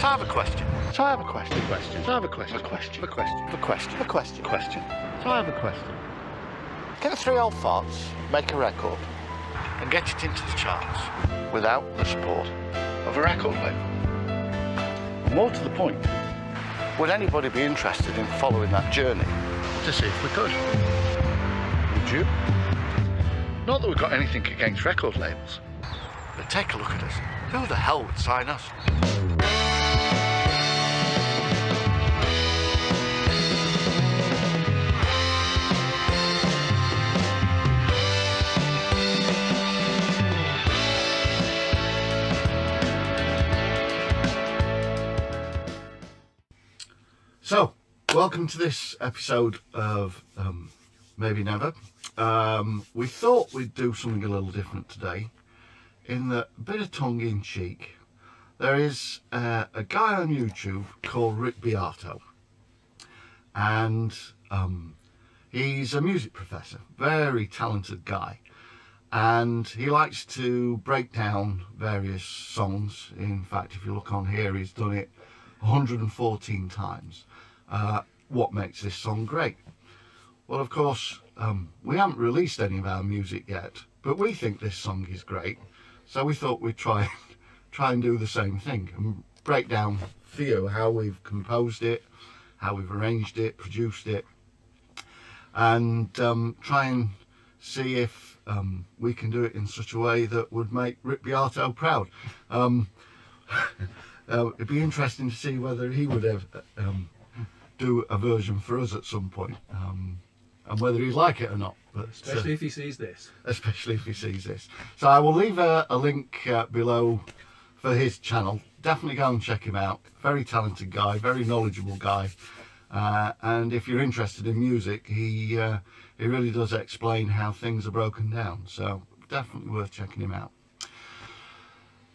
So I have a question. So I have a question. Question. So I have a question. A question. A question. A question. A question. Question. So I have a question. Can three old farts make a record and get it into the charts without the support of a record label? More to the point, would anybody be interested in following that journey to see if we could? Would you? Not that we've got anything against record labels, but take a look at us. Who the hell would sign us? So, welcome to this episode of Maybe Never. We thought we'd do something a little different today, in that, a bit of tongue-in-cheek, there is a guy on YouTube called Beato, and he's a music professor, very talented guy, and he likes to break down various songs. In fact, if you look on here, he's done it 114 times. What makes this song great? Well, of course, we haven't released any of our music yet, but we think this song is great, so we thought we'd try and do the same thing and break down for you how we've composed it, how we've arranged it, produced it, and try and see if we can do it in such a way that would make Rick Beato proud. It'd be interesting to see whether he would ever do a version for us at some point, and whether he'd like it or not. But, especially if he sees this. Especially if he sees this. So I will leave a link below for his channel. Definitely go and check him out. Very talented guy, very knowledgeable guy. And if you're interested in music, he really does explain how things are broken down. So definitely worth checking him out.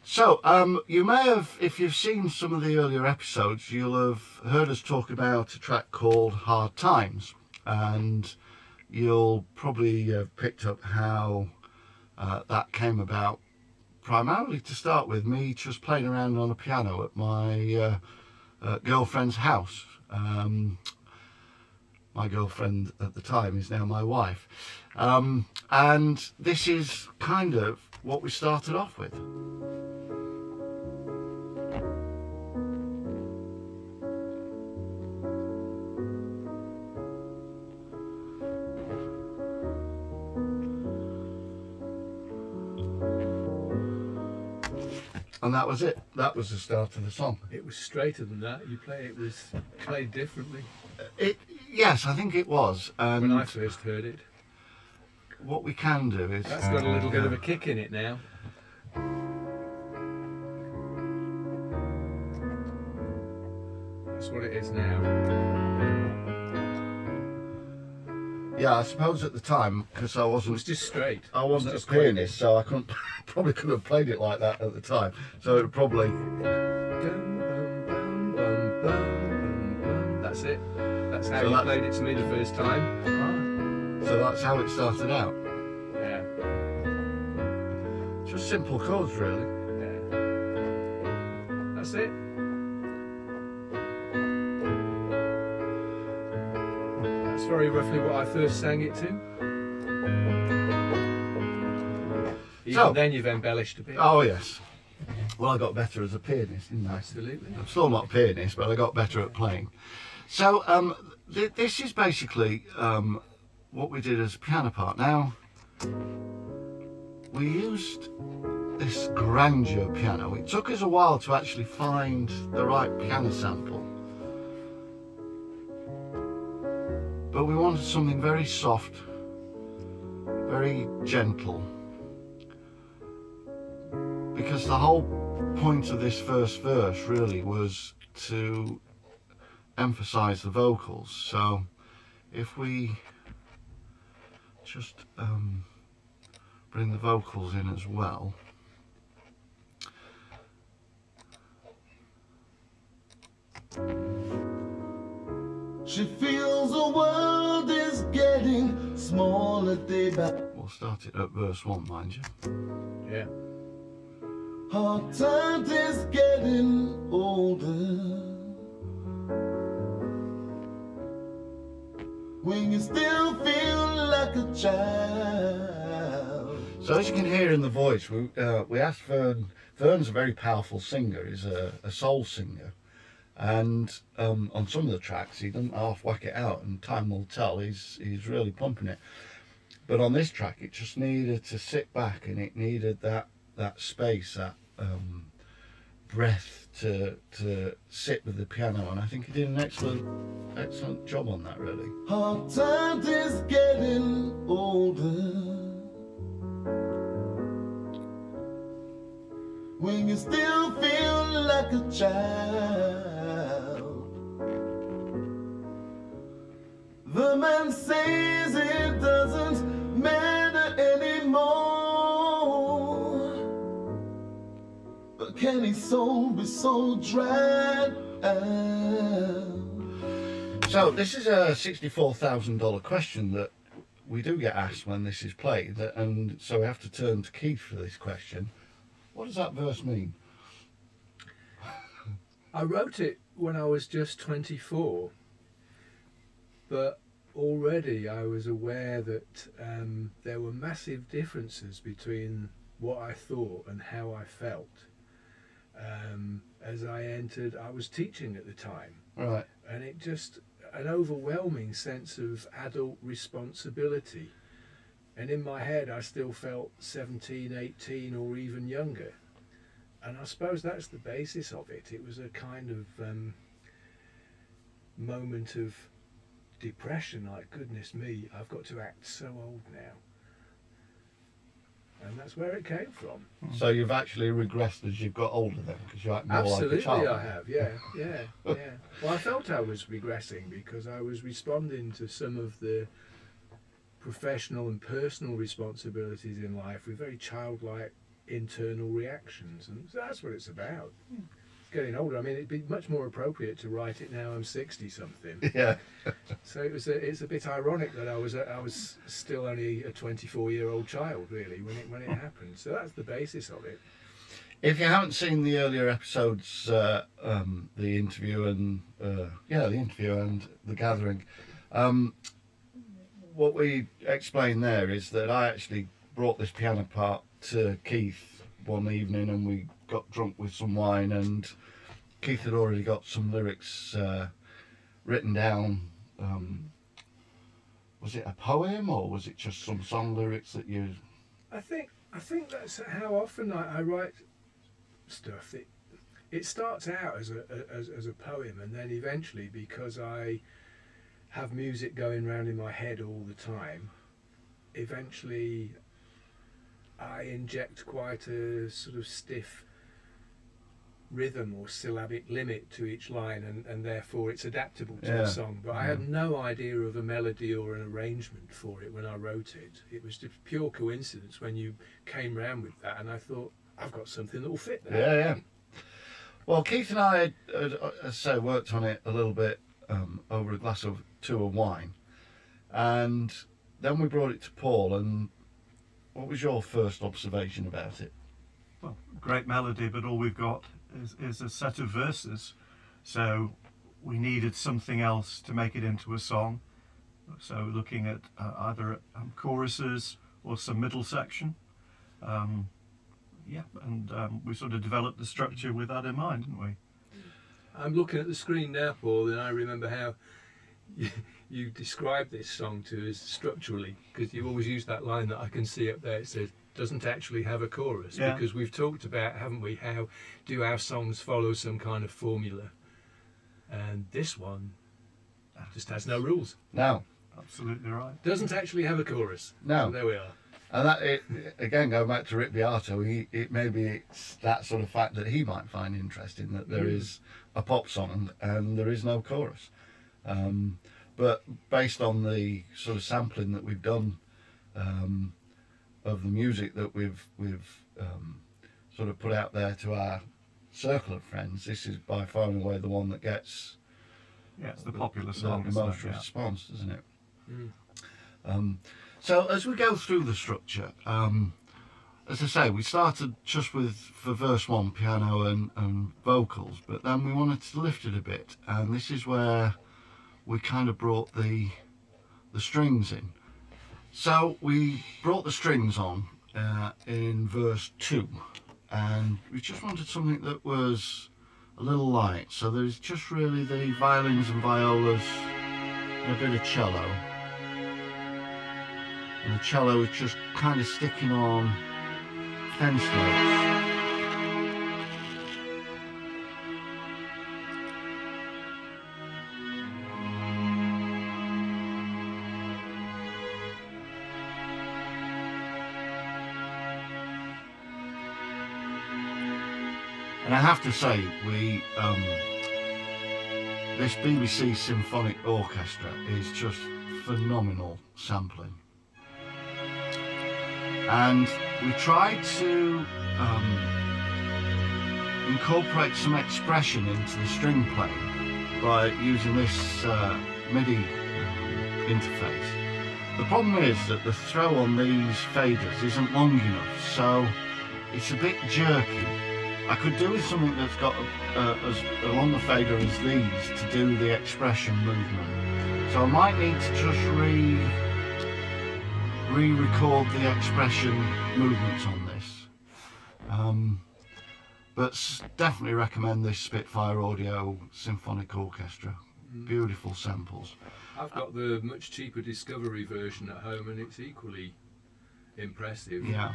So, you may have, if you've seen some of the earlier episodes, you'll have heard us talk about a track called Hard Times, and you'll probably have picked up how that came about, primarily to start with me just playing around on a piano at my girlfriend's house. My girlfriend at the time is now my wife, and this is kind of what we started off with. And that was it. That was the start of the song. It was straighter than that. It was played differently. Yes, I think it was. And when I first heard it. What we can do is... That's got a little bit of a kick in it now. That's what it is now. Yeah, I suppose at the time, because I wasn't... It was just straight. I wasn't a pianist, so I probably couldn't have played it like that at the time. So it probably... That's it. That's how you played it to me the first time. Right. So that's how it started out. Yeah. Just simple chords, really. Yeah. That's it. That's very roughly what I first sang it to. Even then you've embellished a bit. Oh yes. Well, I got better as a pianist, didn't I? Absolutely. I'm still not a pianist, but I got better at playing. So this is basically what we did as a piano part. Now, we used this grandeur piano. It took us a while to actually find the right piano sample. But we wanted something very soft, very gentle. Because the whole point of this first verse really was to emphasize the vocals. So if we just bring the vocals in as well. She feels the world is getting smaller day by... We'll start it at verse 1, mind you. Yeah. Hard times is getting older. When you still feel like a child. So as you can hear in the voice, we asked Vern. Vern's a very powerful singer. He's a soul singer, and on some of the tracks he doesn't half whack it out, and time will tell. He's really pumping it. But on this track, it just needed to sit back, and it needed that space, that breath to sit with the piano, and I think he did an excellent job on that, really. Hard times is getting older. When you still feel like a child. The man says it doesn't matter anymore. But can his soul be so dried out? So this is a $64,000 question that we do get asked when this is played, and so we have to turn to Keith for this question. What does that verse mean? I wrote it when I was just 24, but already I was aware that there were massive differences between what I thought and how I felt. As I was teaching at the time, Right. and it just an overwhelming sense of adult responsibility. And in my head, I still felt 17, 18, or even younger. And I suppose that's the basis of it. It was a kind of moment of depression, like, goodness me, I've got to act so old now. And that's where it came from. So you've actually regressed as you've got older then, because you act more Absolutely, like a child. I have, yeah. Well, I felt I was regressing because I was responding to some of the professional and personal responsibilities in life with very childlike internal reactions, and so that's what it's about. It's getting older. I mean, it'd be much more appropriate to write it now I'm 60 something. Yeah. So it's a bit ironic that I was still only a 24-year-old child really when it happened. So that's the basis of it. If you haven't seen the earlier episodes, the interview and the gathering, what we explained there is that I actually brought this piano part to Keith one evening, and we got drunk with some wine, and Keith had already got some lyrics written down. Was it a poem, or was it just some song lyrics that you... I think that's how often I write stuff. It starts out as a poem, and then eventually, because I have music going round in my head all the time, eventually I inject quite a sort of stiff rhythm or syllabic limit to each line, and therefore it's adaptable to a song. But I had no idea of a melody or an arrangement for it when I wrote it. It was just pure coincidence when you came round with that, and I thought, I've got something that will fit there. Yeah. Well, Keith and I had, as I say, worked on it a little bit over a glass of two of wine, and then we brought it to Paul. And what was your first observation about it? Well, great melody, but all we've got is a set of verses, so we needed something else to make it into a song. So looking at either choruses or some middle section. We sort of developed the structure with that in mind, didn't we? I'm looking at the screen now, Paul, and I remember how you described this song to us structurally, because you always use that line that I can see up there. It says, doesn't actually have a chorus, because we've talked about, haven't we, how do our songs follow some kind of formula, and this one just has no rules. No. Absolutely right. Doesn't actually have a chorus. No. So there we are. And that, again, going back to Rick Beato, maybe it's that sort of fact that he might find interesting, that there is a pop song and there is no chorus. But based on the sort of sampling that we've done of the music that we've sort of put out there to our circle of friends, this is by far and away the one that gets it's the popular song, the most response, isn't it? Mm. So as we go through the structure, as I say, we started just for verse 1, piano and vocals, but then we wanted to lift it a bit, and this is where we kind of brought the strings in. So we brought the strings on in verse 2, and we just wanted something that was a little light. So there's just really the violins and violas and a bit of cello. And the cello is just kind of sticking on fence notes. And I have to say, this BBC Symphonic Orchestra is just phenomenal sampling. And we tried to incorporate some expression into the string playing by using this MIDI interface. The problem is that the throw on these faders isn't long enough, so it's a bit jerky. I could do with something that's got as long the fader as these to do the expression movement. So I might need to just re-record the expression movements on this. But definitely recommend this Spitfire Audio Symphonic Orchestra. Beautiful samples. I've got the much cheaper Discovery version at home, and it's equally impressive. Yeah.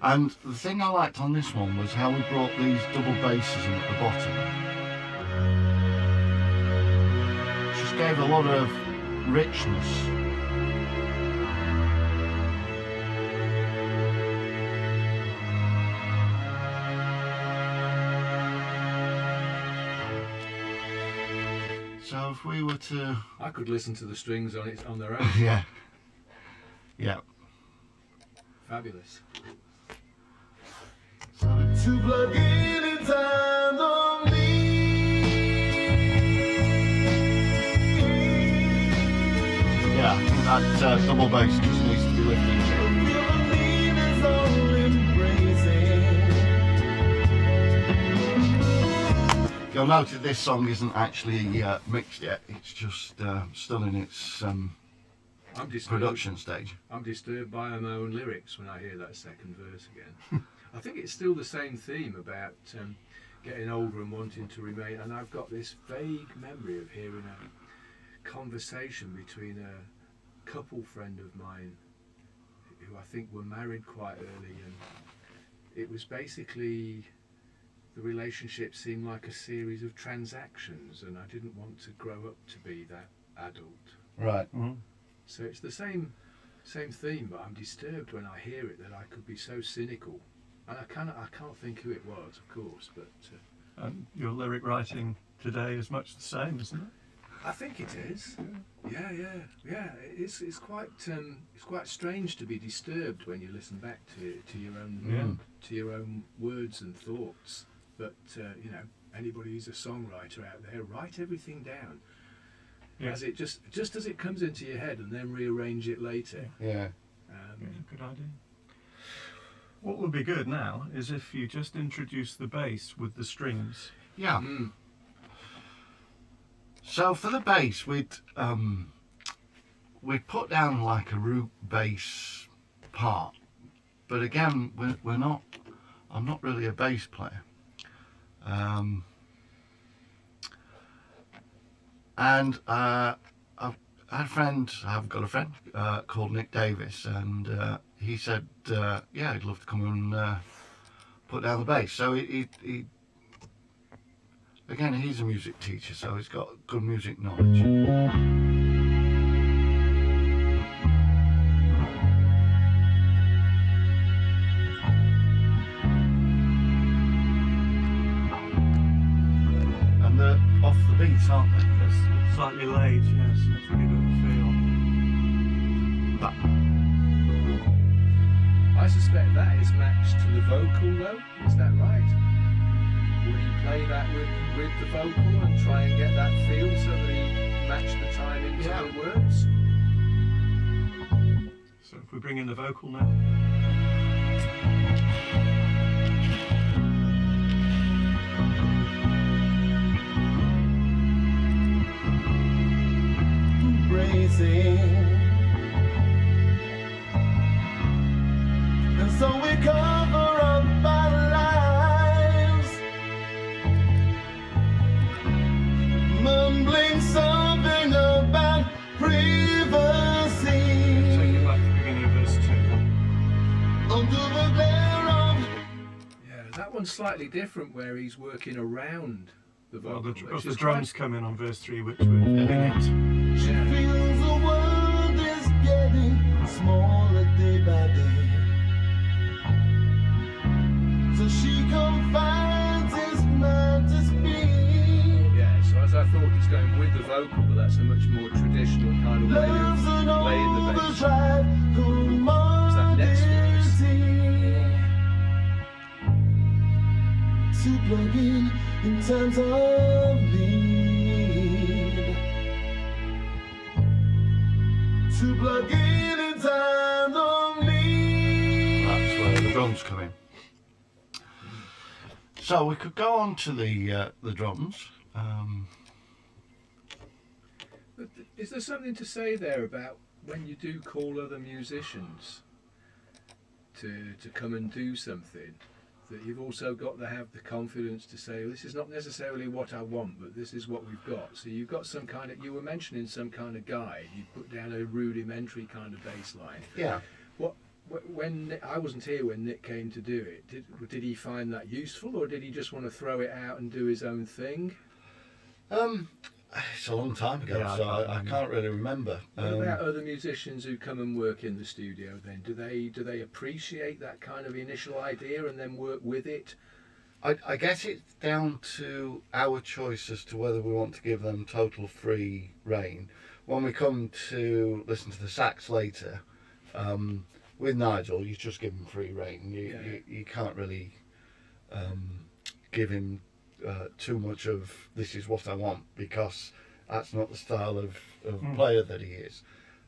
And the thing I liked on this one was how we brought these double basses in at the bottom. Just gave a lot of richness. So if we were to... I could listen to the strings on their own. Yeah. Yeah. Fabulous. To plug in time on me. Yeah, I think that double bass just needs to be lifted. You'll note that this song isn't actually mixed yet. It's just still in its production stage. I'm disturbed by my own lyrics when I hear that second verse again. I think it's still the same theme about getting older and wanting to remain. And I've got this vague memory of hearing a conversation between a couple friend of mine who I think were married quite early, and it was basically the relationship seemed like a series of transactions, and I didn't want to grow up to be that adult. Right. Mm-hmm. So it's the same theme, but I'm disturbed when I hear it that I could be so cynical. And I can't think who it was, of course, but your lyric writing today is much the same, isn't it? I think it is. Yeah. It's quite strange to be disturbed when you listen back to your own words and thoughts. But anybody who's a songwriter out there, write everything down. Yeah. As it just as it comes into your head, and then rearrange it later. Yeah. Good idea. What would be good now is if you just introduce the bass with the strings. Yeah. So for the bass, we'd put down like a root bass part, but again, we're not. I'm not really a bass player, and I've got a friend called Nick Davis, and he said, yeah, he'd love to come and put down the bass. So he again, he's a music teacher, so he's got good music knowledge. And they're off the beats, aren't they? It's slightly late, yes, to give it a feel. But I suspect that is matched to the vocal, though. Is that right? Will you play that with the vocal and try and get that feel so that you match the time into the words? So if we bring in the vocal now. cover up our lives, mumbling something about privacy Take it back to the beginning of verse 2. under the glare of. Yeah, that one's slightly different where he's working around the Well, vocal. because which the is drums quite- come in on verse 3, which would in it. She Yeah. feels the world is getting smaller day by day, so she confides his mind to speak. Yeah, so as I thought, it's going with the vocal, but that's a much more traditional kind of way Love's of an playing the bass. overdrive, that next verse? to plug in times of need. To plug in time of need. That's where the drums come in. So we could go on to the drums. But is there something to say there about when you do call other musicians to come and do something, that you've also got to have the confidence to say, this is not necessarily what I want, but this is what we've got. So you've got some kind of, you were mentioning some kind of guide, you put down a rudimentary kind of bass line. Yeah. When I wasn't here when Nick came to do it, did he find that useful, or did he just want to throw it out and do his own thing? It's a long time ago, Yeah, so I can't really remember. What about other musicians who come and work in the studio then? Do they appreciate that kind of initial idea and then work with it? I guess it's down to our choice as to whether we want to give them total free rein. When we come to listen to the sax later, with Nigel, you just give him free rein. You can't really give him too much of this is what I want, because that's not the style of player that he is.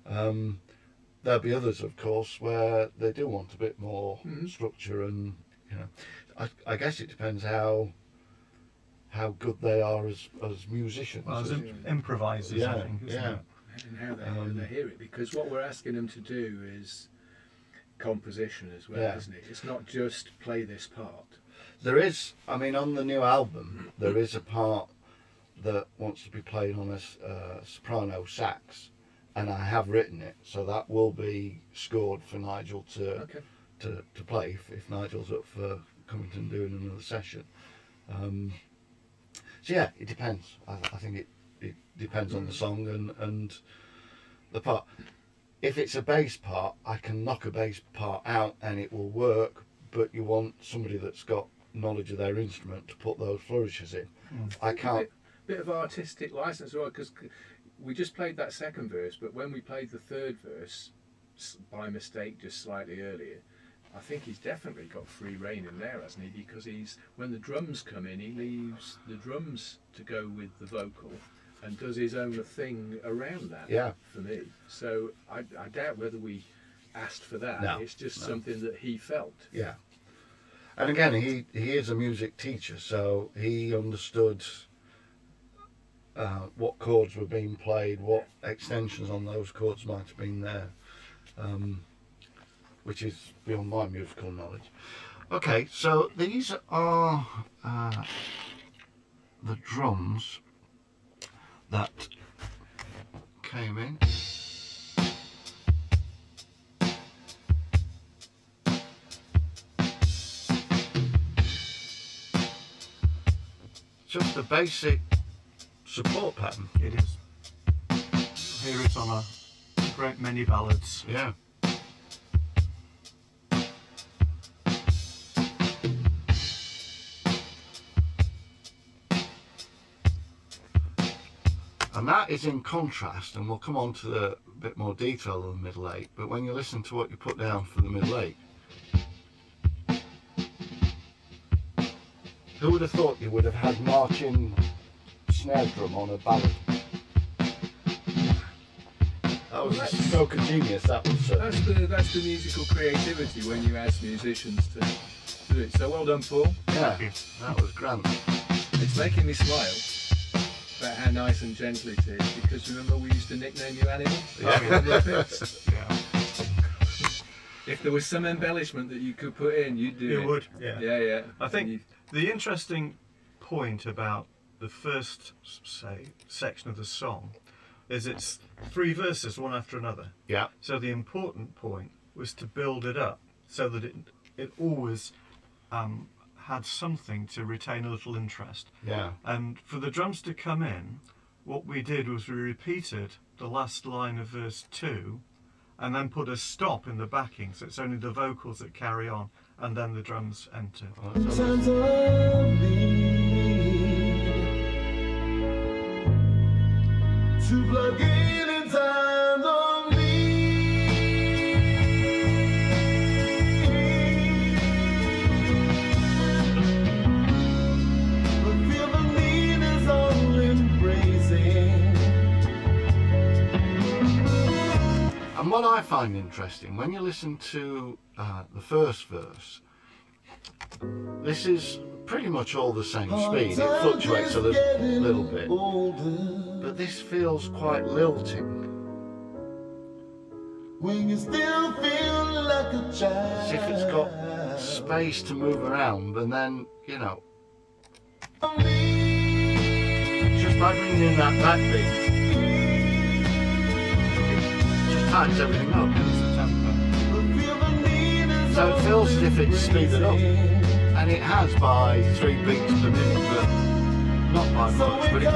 There'll be others, of course, where they do want a bit more structure, and I guess it depends how good they are as musicians. Well, as improvisers, I think, isn't it? And how they hear it, because what we're asking them to do is composition as well, isn't it? It's not just play this part. There is, I mean, on the new album, there is a part that wants to be played on a soprano sax, and I have written it, so that will be scored for Nigel to play if Nigel's up for coming and doing another session. So yeah, it depends. I think it depends on the song and the part. If it's a bass part, I can knock a bass part out and it will work, but you want somebody that's got knowledge of their instrument to put those flourishes in. I can't. Bit of artistic license as well, because we just played that second verse, but when we played the third verse by mistake just slightly earlier, I think he's definitely got free rein in there, hasn't he? Because when the drums come in, he leaves the drums to go with the vocal and does his own thing around that. Yeah. For me, so I doubt whether we asked for that. No, It's just something that he felt. Yeah. And again, he is a music teacher, so he understood what chords were being played, what extensions on those chords might have been there, which is beyond my musical knowledge. Okay, so these are the drums that came in. Just a basic support pattern. It is. Here it's on a great many ballads. Yeah. And that is in contrast, and we'll come on to the bit more detail of the middle eight, but when you listen to what you put down for the middle eight, who would have thought you would have had marching snare drum on a ballad? That was a stroke of genius, that was. That's the musical creativity when you ask musicians to do it. So well done, Paul. Yeah, that was grand. It's making me smile about how nice and gentle it is, because remember we used to nickname you Animal? Yeah. Yeah. If there was some embellishment that you could put in, you'd do You it. would, yeah. Yeah. I think And the interesting point about the first, say, section of the song is it's 3 verses, one after another. Yeah. So the important point was to build it up so that it always had something to retain a little interest. Yeah. And for the drums to come in, what we did was we repeated the last line of verse 2 and then put a stop in the backing, so it's only the vocals that carry on, and then the drums enter. Well, that's all right. Times of need to plug in times of need. But feel the need is all embracing. And what I find interesting, when you listen to the first verse, this is pretty much all the same speed. It fluctuates a little bit, but this feels quite lilting, When you still feel like a child. as if it's got space to move around, and then, you know, just by bringing in that backbeat, it just tightens everything up. It's the tempo. So it feels as if it's speeded up, and it has by 3 beats per minute, but not by much, but it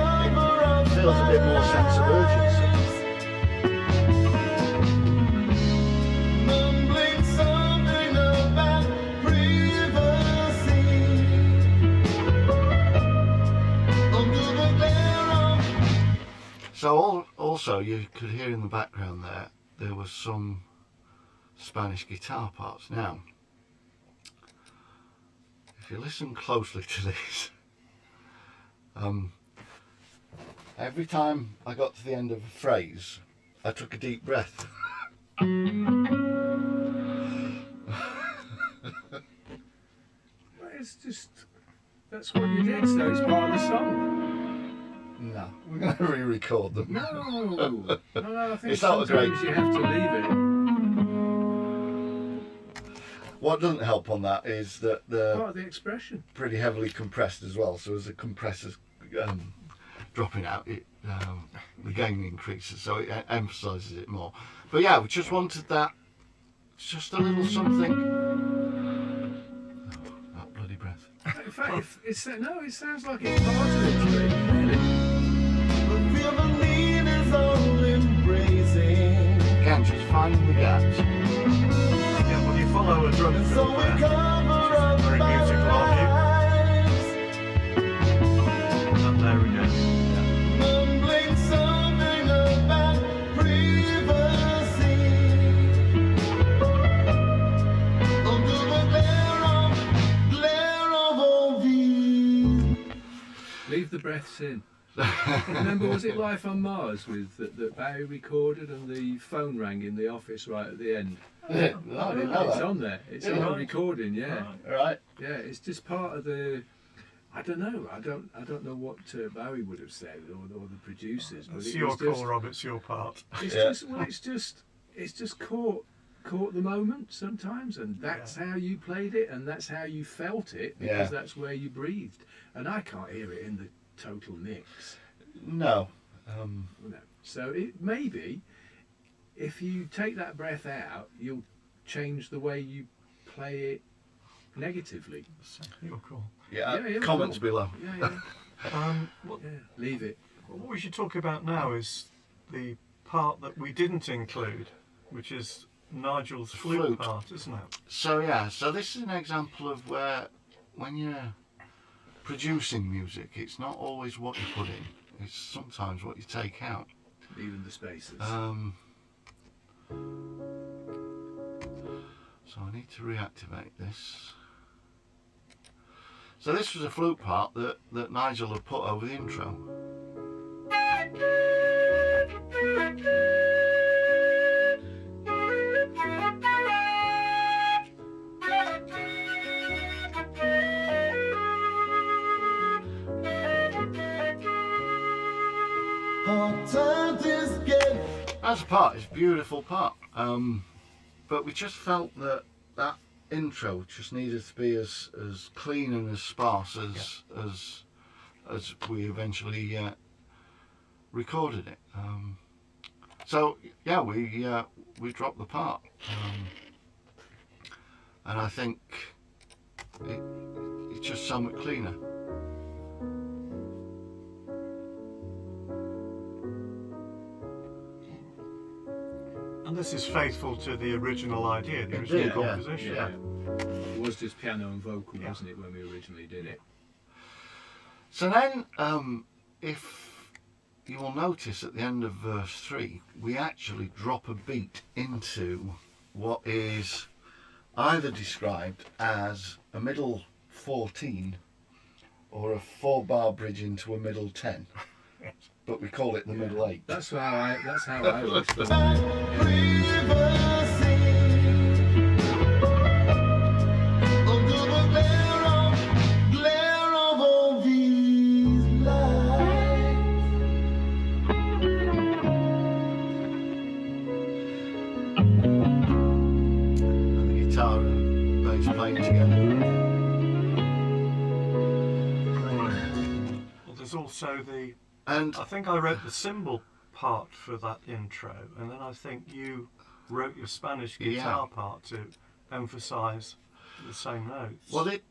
feels a bit more sense of urgency. Mumbling something about privacy. Under the glare of So also you could hear in the background there was some Spanish guitar parts. Now, if you listen closely to this, every time I got to the end of a phrase, I took a deep breath. Well, it's just, that's what you did, so it's part of the song. No, we're going to re-record them. No, I think It's not a great- sometimes you have to leave it. What doesn't help on that is that Part the of the expression. pretty heavily compressed as well. So as the compressor's dropping out, the gain increases, so it emphasises it more. But yeah, we just wanted that, just a little something. Oh, that bloody breath. In fact, it sounds like it's part of it, really. but feel the need is all embracing. Again, just finding the gaps. Yeah, well, you follow a drum And so fill we there. cover up Very our musical, aren't eyes. you? And there we go. Mumbling something about privacy. Under the glare of all these. Leave the breaths in. Remember, was it Life on Mars with that Barry recorded and the phone rang in the office right at the end? I didn't know It's that. on there. It's Yeah. on the recording. Yeah, All right. yeah. It's just part of the. I don't know. I don't know what Barry would have said or the producers. But It's it your was just, call, Rob. It's your part. It's Yeah. just caught the moment sometimes, and that's how you played it, and that's how you felt it, because Yeah. that's where you breathed. And I can't hear it in the total mix. No. No. So it maybe if you take that breath out, you'll change the way you play it negatively. So, your call. Yeah. Yeah, Comments cool. below. Yeah. What, Yeah. Leave it. what we should talk about now is the part that we didn't include, which is Nigel's flute Flute. part, isn't it? So yeah, so this is an example of where when you're producing music, it's not always what you put in, it's sometimes what you take out. Leaving the spaces. So I need to reactivate this. So this was a flute part that Nigel had put over the intro. Hard times is getting. That's a part, it's a beautiful part. but we just felt that that intro just needed to be as clean and as sparse as we eventually recorded it. So yeah, we dropped the part, and I think it's just somewhat cleaner. And this is faithful to the original idea, the original Yeah, composition. yeah. It was just piano and vocal, Yeah. wasn't it, when we originally did it? So then, if you will notice at the end of verse 3, we actually drop a beat into what is either described as a middle 14 or a 4-bar bridge into a middle 10. But we call it the middle 8. That's how I always thought. And the guitar and bass playing together. Well, there's also the. And I think I wrote the cymbal part for that intro, and then I think you wrote your Spanish guitar part to emphasise the same notes. well, it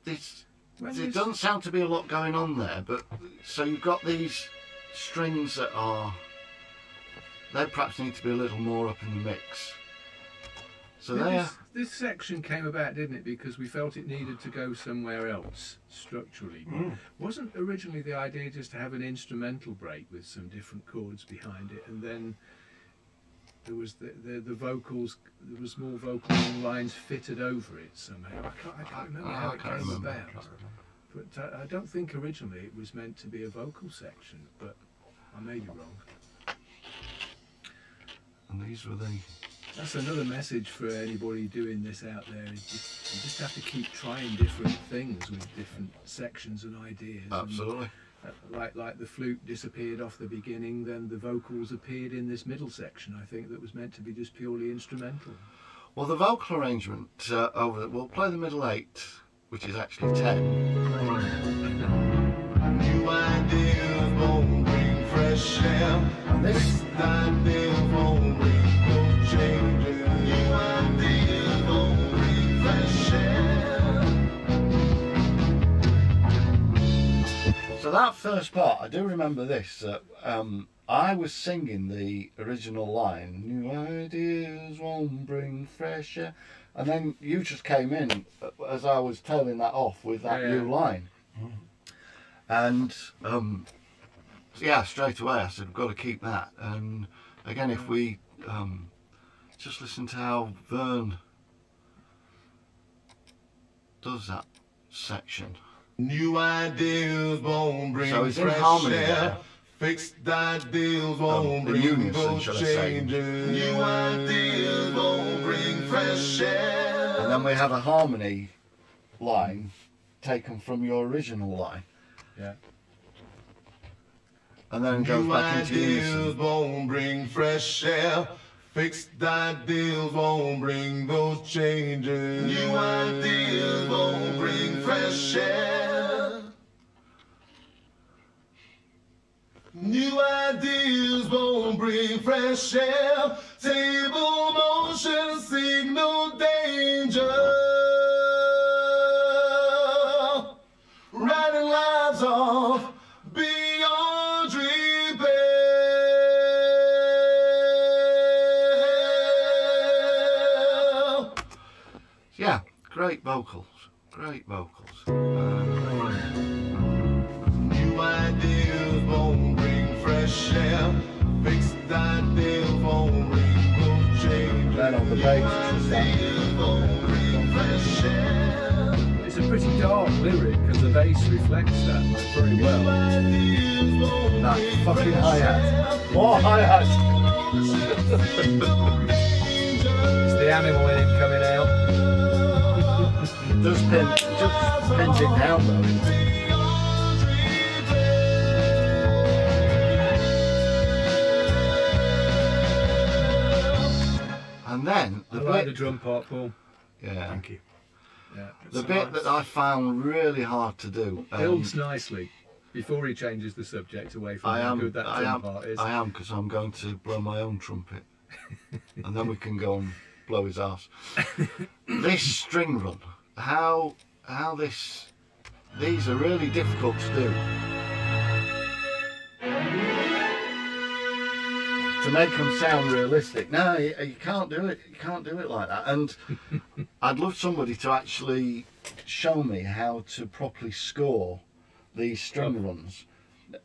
doesn't sound to be a lot going on there, but so you've got these strings that they perhaps need to be a little more up in the mix. So This section came about, didn't it, because we felt it needed to go somewhere else structurally. Wasn't originally the idea just to have an instrumental break with some different chords behind it, and then there was the vocals, there was more vocal lines fitted over it somehow. I can't remember how it came about. But I don't think originally it was meant to be a vocal section, but I may be wrong. and these were the. That's another message for anybody doing this out there. Is you just have to keep trying different things with different sections and ideas. Absolutely. And, like the flute disappeared off the beginning, then the vocals appeared in this middle section. I think that was meant to be just purely instrumental. Well, the vocal arrangement we'll play the middle 8, which is actually 10. New ideas won't bring fresh air. This Ideas won't bring no changes. New ideas won't bring fresh air. So that first part, I do remember this. I was singing the original line, "New ideas won't bring fresh air," and then you just came in as I was tailing that off with that new line. And straight away I said, we've got to keep that. And again, if we just listen to how Vern does that section. New ideas won't bring So it's in fresh harmony air. there. Fixed ideas won't in bring unison, those should I say. changes. New ideas won't bring fresh air. And then we have a harmony line taken from your original line. Yeah. And then it goes New back into ideas unison. won't bring fresh air. Fixed ideas won't bring those changes. New ideas won't bring fresh air. New ideas won't bring fresh air. Table motion signal danger. Writing lives off beyond repair. Yeah, great vocals. Great vocals. New ideas won't bring fresh air. Fixed ideas won't bring no change. Then on the bass, it's just that. Ideas won't bring fresh air. It's a pretty dark lyric, and the bass reflects that very well. Ideas won't That bring fucking fresh hi-hat. air. More hi-hat. It's the animal in it coming out. Just pins it down though. And And then I like the drum part, Paul. yeah, Thank you. Yeah. the bit that I found really hard to do. Builds nicely. Before he changes the subject away from how good that drum part is. I am, because I'm going to blow my own trumpet, and then we can go and blow his ass. This string run, how these are really difficult to do. To make them sound realistic. No, you can't do it. You can't do it like that. And I'd love somebody to actually show me how to properly score these string runs.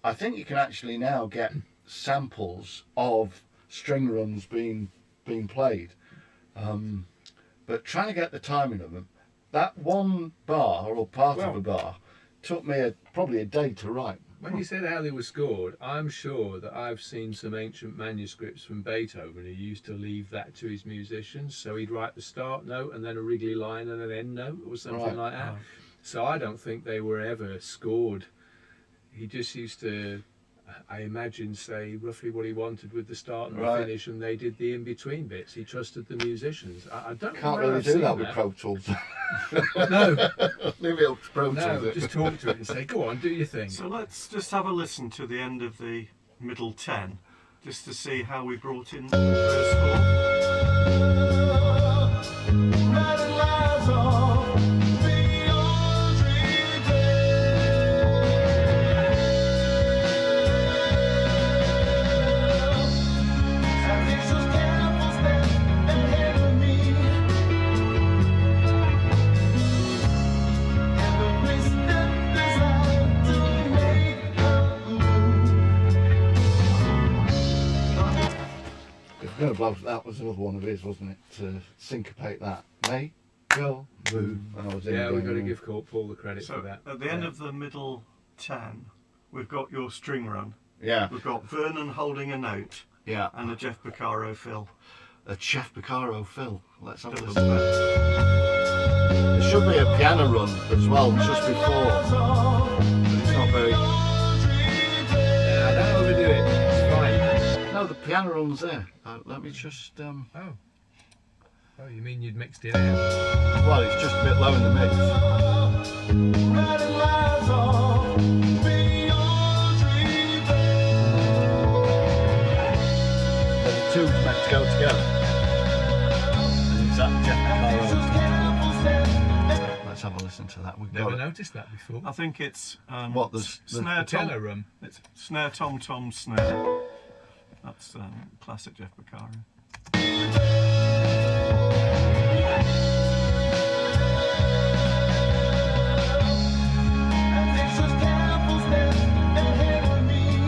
I think you can actually now get samples of string runs being played, but trying to get the timing of them, that one bar or part of a bar took me probably a day to write. When you said how they were scored, I'm sure that I've seen some ancient manuscripts from Beethoven who used to leave that to his musicians. So he'd write the start note and then a wriggly line and an end note or something like that. So I don't think they were ever scored. He just used to, I imagine, say roughly what he wanted with the start and the finish, and they did the in-between bits. He trusted the musicians. I don't Can't know really do that with Pro Tools. No. Leave it up to Pro Tools. No, just talk to it and say, go on, do your thing. So let's just have a listen to the end of the middle 10, just to see how we brought in verse 4. That was another one of his, wasn't it? To syncopate that. Make go move. Yeah, we've got to give Paul the credit4. for that. So at the end of the middle 10, we've got your string run. Yeah. We've got Vernon holding a note. Yeah. And a Jeff Beccaro fill. A Jeff Beccaro fill. Let's have a listen to that. There should be a piano run as well, just before. But it's not very... Yeah, don't overdo it. It's fine. No, the piano run's there. Let me just... Oh, you mean you'd mixed it out? Well, it's just a bit low in the mix. The two meant to go together. And it's that Jeff Beccaro. Let's have a listen to that. We've Never got noticed that before. I think it's what the snare piano tom. run. It's snare tom tom snare. That's classic Jeff Beccaro.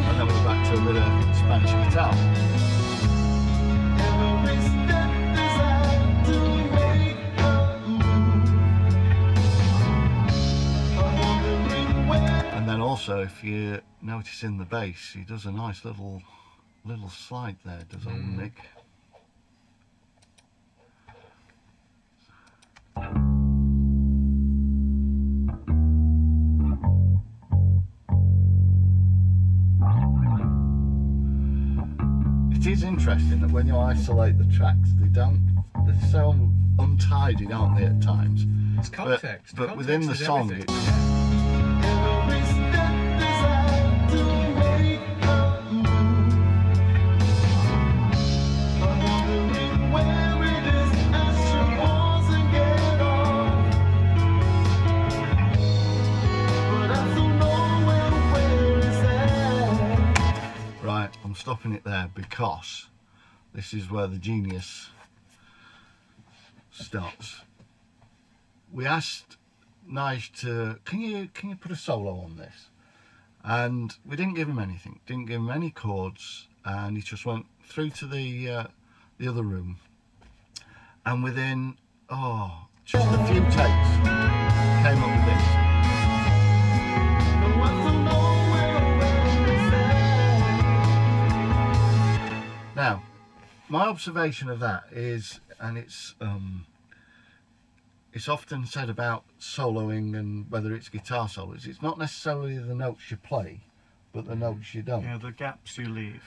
And then we're back to a bit of Spanish guitar. And then also, if you notice in the bass, he does a nice little slide there, does old Nick. It is interesting that when you isolate the tracks, they're so untidy, aren't they, at times? It's context. But Context within the is song, everything. Right, I'm stopping it there because this is where the genius starts. We asked Nige to, can you put a solo on this? And we didn't give him anything, didn't give him any chords, and he just went through to the other room. And within, just a few takes, came up with this. Now, my observation of that is, and it's often said about soloing and whether it's guitar solos, it's not necessarily the notes you play, but the notes you don't. Yeah, the gaps you leave.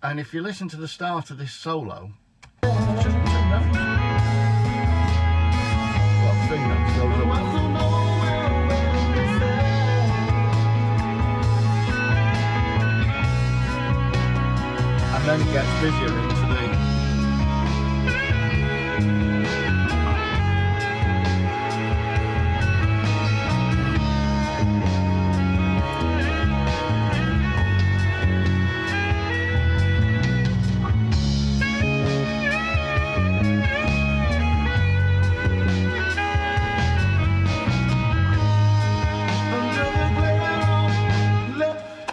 And if you listen to the start of this solo, it's just notes. Well, 3 notes goes up. And then it gets busier into the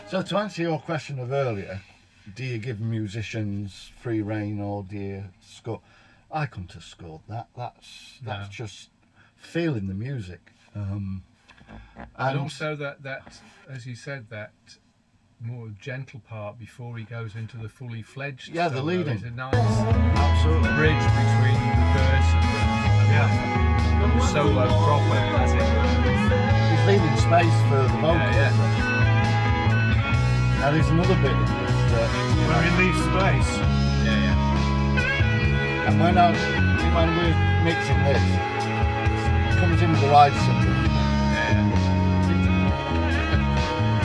So to answer your question of earlier, do you give musicians free rein or do you score? I couldn't have scored that. That's No. just feeling the music. And And also that, as you said, that more gentle part before he goes into the fully fledged. Yeah, the solo leading. is a nice absolutely. bridge between the verse and the solo proper, as it were. He's leaving space for the vocals. Yeah. Now there's another bit in this that, you Where know, he leaves space. Yeah. and when we're mixing this, it comes in with the ride cymbal.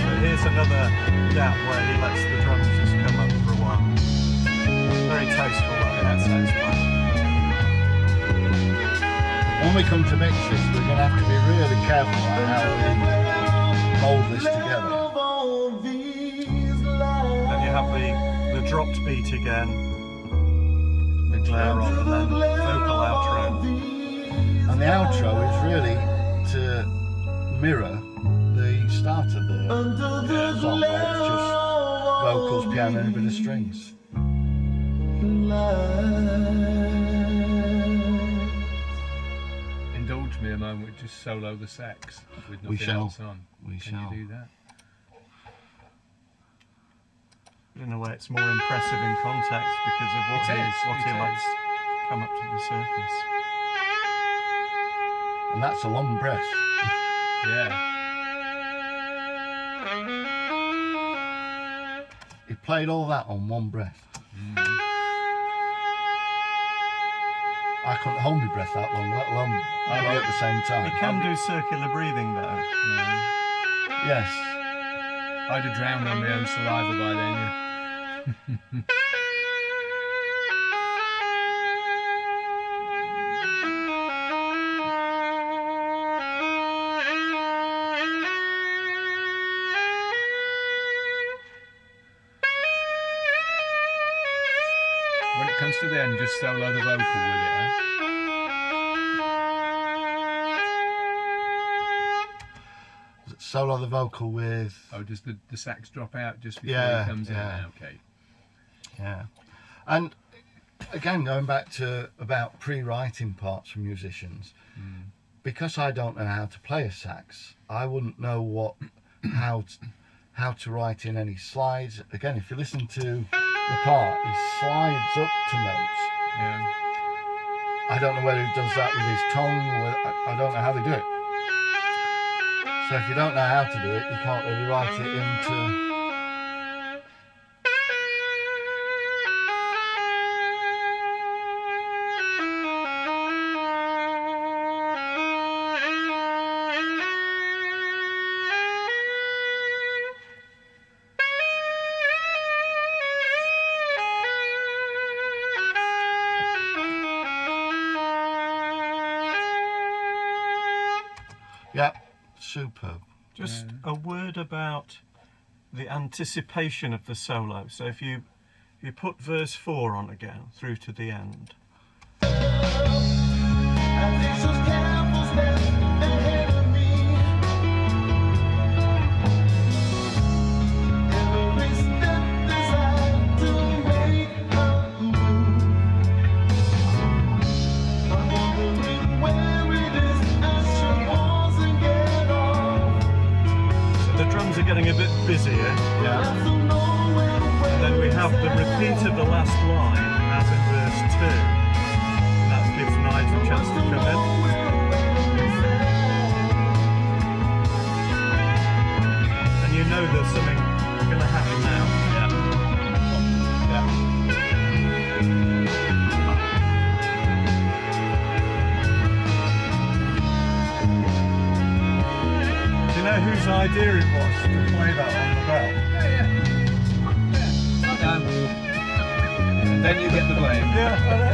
But here's another gap where he lets the drums just come up for a while. Very tasteful, that sounds fun. When we come to mix this, we're going to have to be really careful about how we mould this together. Then you have the dropped beat again, the glare on, and then vocal outro. And the outro is really to mirror the start of the song, where it's just vocals, piano, and a bit of strings. Indulge me a moment, just solo the sax with We nothing shall. else on. We Can shall. you do that? In a way, it's more impressive in context because of what It he is, it lets is. come up to the surface. And that's a long breath. Yeah. He played all that on one breath. I couldn't hold my breath that long, let alone play at the same He time. can do circular breathing though. Yes. I'd have drowned on my own saliva by then. Yeah. When it comes to the end, just solo the vocal with it, huh? Solo the vocal with, Oh, does the sax drop out just before Yeah, it comes yeah. in? Okay. yeah. And again, going back to about pre-writing parts for musicians, because I don't know how to play a sax, I wouldn't know how to write in any slides. Again, if you listen to the part, he slides up to notes. Yeah. I don't know whether he does that with his tongue. I don't know how they do it. So if you don't know how to do it, you can't really write it into. Yeah, superb. Just a word about the anticipation of the solo. So if you put verse 4 on again through to the end. Getting a bit busier, Yeah. and then we have the repeat of the last line as in verse 2. That gives Nigel a chance to come in. And you know there's something going to happen now. Yeah. whose idea it was to play that on the bell? And then you get the blame. Yeah, I know.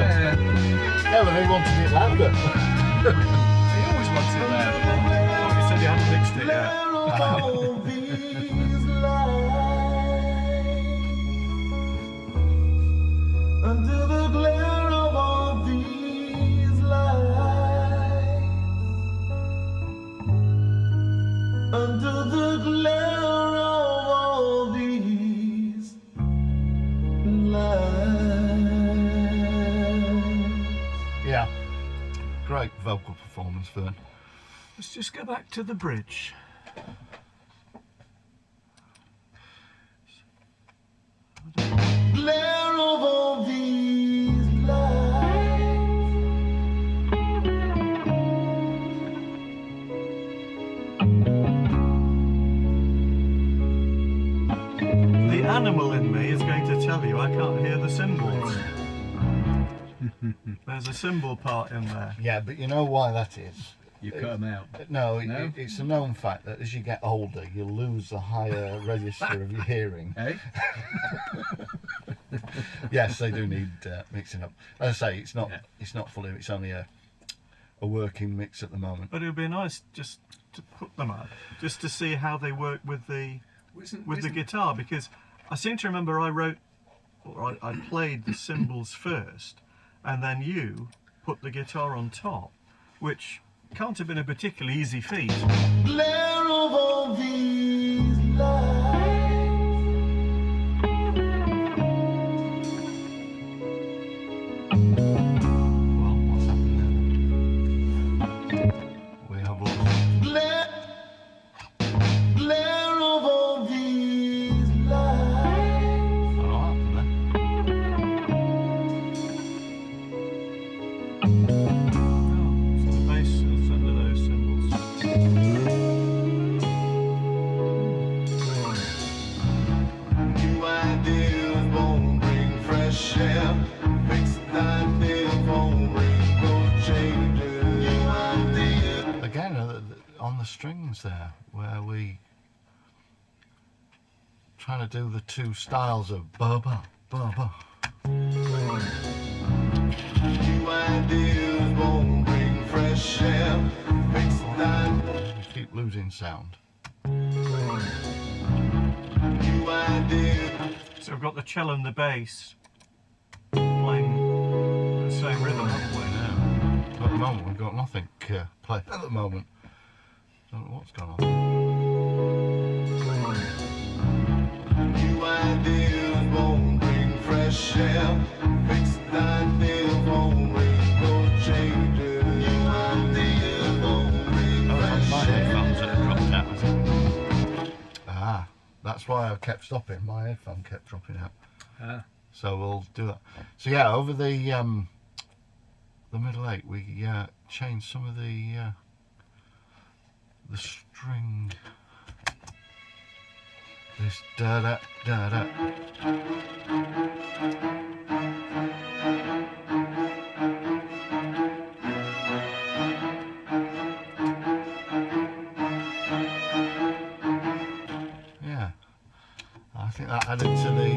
Yeah, but they wanted it louder. He always wants it loud. Oh, you said you hadn't mixed it yet. Under the glare of all these lights, under the glare of all these lights. Yeah. Great vocal performance, Vern. Let's just go back to the bridge. Glare of all these lights. The animal in me is going to tell you I can't hear the cymbals. There's a cymbal part in there. Yeah, but you know why that is? You cut them out. No, No? it's a known fact that as you get older, you lose the higher register of your hearing. Eh? Yes, they do need mixing up. As I say, it's not fully. It's only a working mix at the moment. But it would be nice just to put them up, just to see how they work with the guitar, because I seem to remember I played the cymbals first, and then you put the guitar on top, which can't have been a particularly easy feat. Glare of all these lights. Well, what's happened there? We have lost. Glare of all these lights. I don't know what happened there. So the bass is under those cymbals. New ideas won't bring fresh air. Fixed ideas won't bring no changes. New ideas. Again, on the strings there, where we trying to do the two styles of ba ba ba ba. New ideas won't bring fresh air. Fixed ideas. We keep losing sound. New ideas. So we've got the cello and the bass playing the same rhythm, haven't we? Yeah. At the moment, we've got nothing played at the moment. Don't know what's going on. New ideas won't bring fresh air. Fixed ideas won't bring no changes. New ideas won't bring Oh, it's fresh my air. headphones that have dropped out, is it? Ah, that's why I kept stopping. My headphone kept dropping out. Ah. So we'll do that. So yeah, over the middle eight, we changed some of the string. This da da da da. Yeah, I think that added to the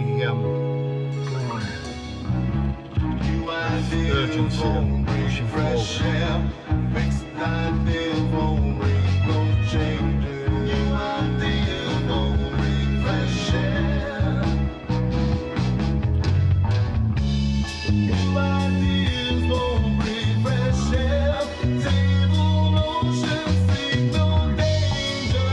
New ideas urgency won't of bring pushing fresh forward. air. Fixed ideas won't bring no changes. New ideas won't bring fresh air. New ideas won't bring fresh air. Table motion, seek no danger.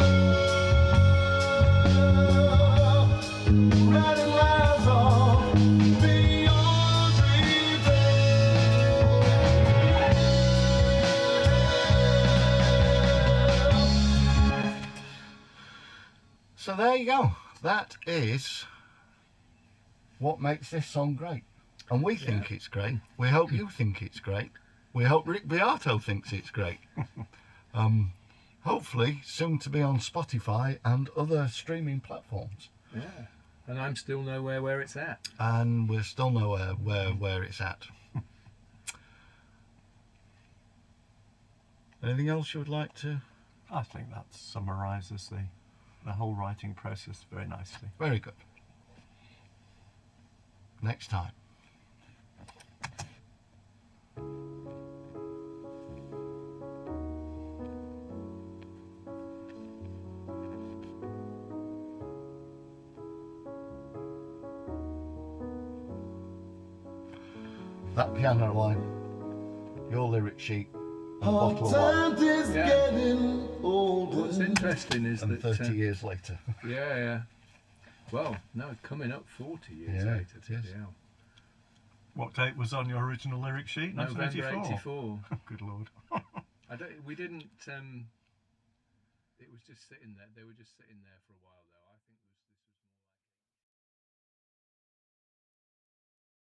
Writing lies off beyond repair. So there you go. That is what makes this song great. And we think it's great. We hope you think it's great. We hope Rick Beato thinks it's great. Hopefully soon to be on Spotify and other streaming platforms. Yeah. And I'm still nowhere where it's at. And we're still nowhere where it's at. Anything else you would like to? I think that summarises the whole writing process very nicely. Very good. Next time. That piano line, your lyric sheet, and a bottle of wine. Is Yeah. getting older. What's interesting is And that 30 years later. yeah. Well, no, coming up 40 years Yeah, later. it is. Yeah. What date was on your original lyric sheet? November 1984. 84. Good lord. We didn't. It was just sitting there. They were just sitting there for a while, though. I think it was this.